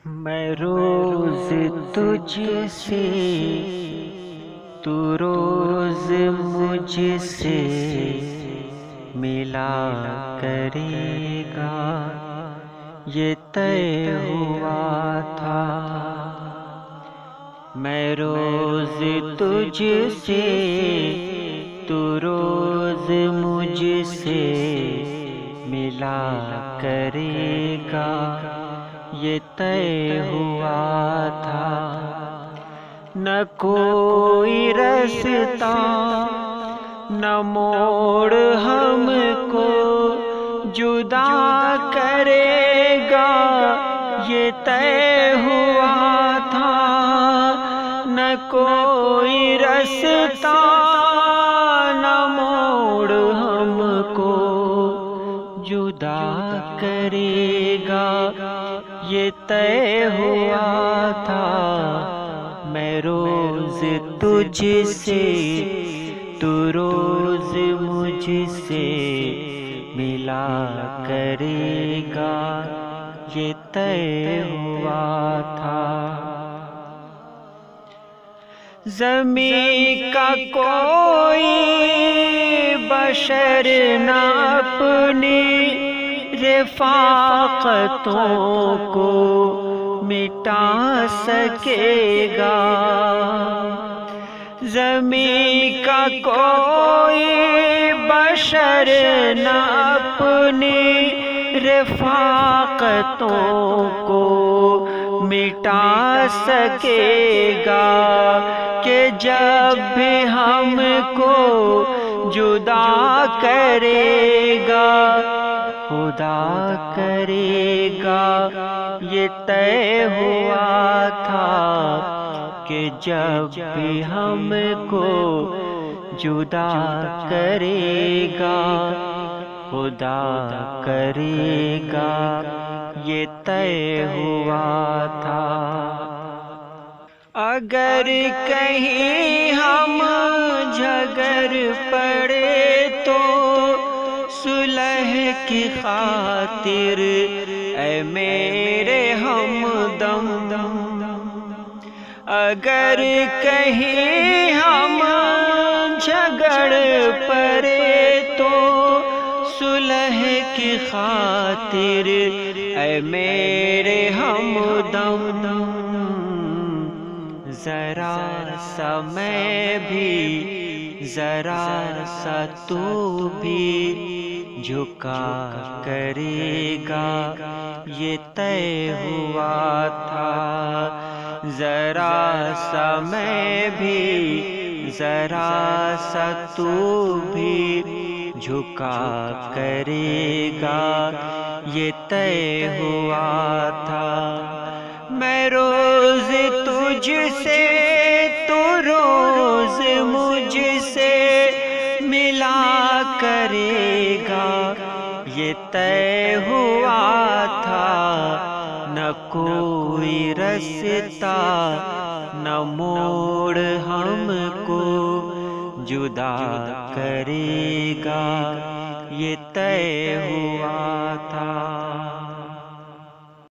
میں روز تجھ سے، تو روز مجھ سے ملا کرے گا، یہ طے ہوا تھا۔ میں روز تجھ سے، تو روز مجھ سے ملا کرے گا، یہ طے ہوا تھا۔ نہ کوئی رستہ نہ موڑ ہم کو جدا کرے گا، یہ طے ہوا تھا۔ نہ کوئی رستہ نہ موڑ ہم کو جدا کرے گا، یہ طے ہوا تھا۔ میں روز تجھ سے، تو روز مجھ سے ملا کرے گا، یہ طے ہوا تھا۔ زمین کا کوئی بشر نہ اپنی رفاقتوں کو مٹا سکے گا۔ زمین کا کوئی بشر نہ اپنی رفاقتوں کو مٹا سکے گا، کہ جب بھی ہم کو جدا کرے گا، خدا کرے گا، یہ طے ہوا تھا۔ کہ جب بھی ہم کو جدا کرے گا، خدا کرے گا، یہ طے ہوا تھا۔ اگر کہیں ہم جھگڑ پڑے تو صلح کی خاطر اے میرے ہمدم، اگر کہیں ہم جھگڑ پڑے تو صلح کی خاطر اے میرے ہمدم، ذرا سا میں بھی، ذرا سا تو بھی جھکا کرے گا، یہ طے ہوا تھا۔ ذرا سا میں بھی، ذرا سا تو بھی جھکا کرے گا، یہ طے ہوا تھا۔ میں روز تجھ سے، تو روز مجھ سے ملا کرے گا، یہ طے ہوا تھا۔ نہ کوئی رستہ نہ موڑ ہم کو جدا کرے گا، یہ طے ہوا تھا۔